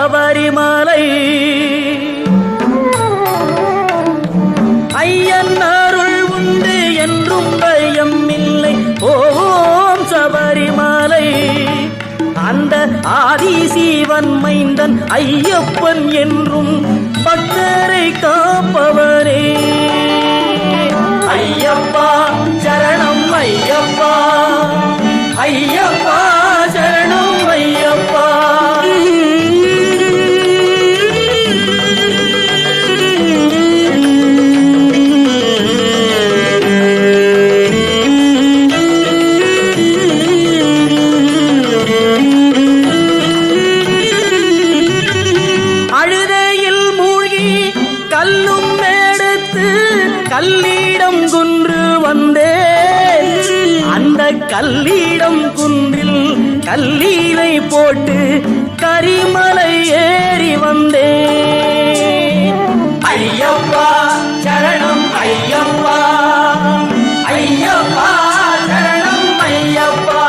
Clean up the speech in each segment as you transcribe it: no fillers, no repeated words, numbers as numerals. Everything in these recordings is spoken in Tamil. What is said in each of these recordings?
சபரிமலை ஐயன் அருள் உண்டு என்றும் பயம் இல்லை போவோம் சபரிமலை அந்த ஆதிசீவன் மைந்தன் ஐயப்பன் என்றும் பக்தரை காப்பவரே ஐயப்பா சரணம் ஐயப்பா ஐயப்பா சரணம் ஐயப்பா அழுதையில் மூழ்கி கல்லும் எடுத்து கல்லிடம் குன்று வந்தே அந்த கல்லிடம் குன்றில் கல்லீலை போட்டு கரிமலை ஏறி வந்தே ஐயப்பா சரணம் ஐயப்பா ஐயப்பா சரணம் ஐயப்பா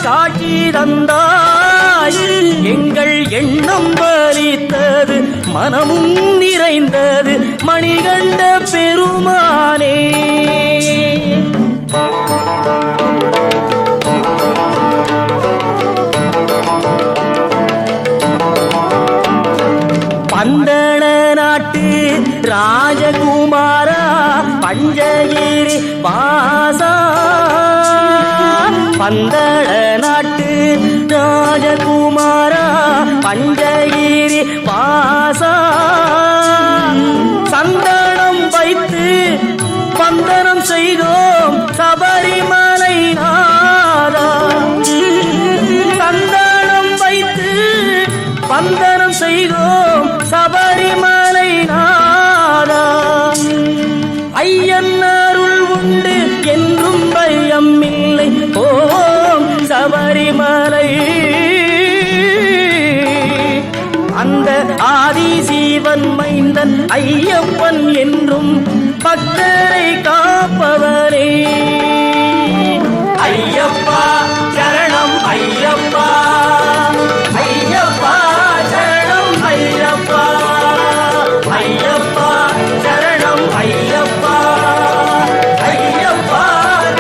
காட்சி தந்தாய் எங்கள் எண்ணம் பலித்தது மனமும் நிறைந்தது மணிகண்ட பெருமானே பந்தள நாட்டு ராஜகுமாரா பஞ்சகிரி பாசா பந்தள நாட்டு ராஜகுமாரா பஞ்சகிரி பாசா சந்தனம் வைத்து பந்தனம் செய்தோம் சபரிமலை நாதா சந்தனம் வைத்து பந்தனம் செய்தோம் சபரிமலை நாதா ஐயன் அருள் உண்டு என்றும் பயம் இல்லை ஓம் சபரிமலை அந்த ஆதிசீவன் மைந்தன் ஐயப்பன் என்றும் பக்தரை காப்பவரே ஐயப்பா சரணம் ஐயப்பா ஐயப்பா சரணம் ஐயப்பா ஐயப்பா சரணம் ஐயப்பா ஐயப்பா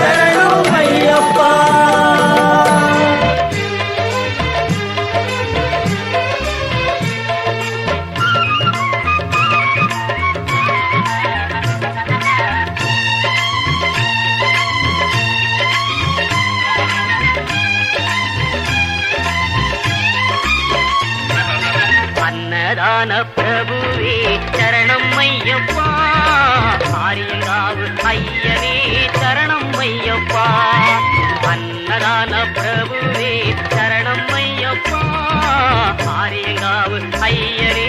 சரணம் ஐயப்பா அன்னதான பிரபுவே சரணம் ஐயப்பா ஆரியங்காவு ஐயனே சரணம் ஐயப்பா அன்னதான பிரபுவே சரணம் ஐயப்பா ஆரியங்காவு ஐயனே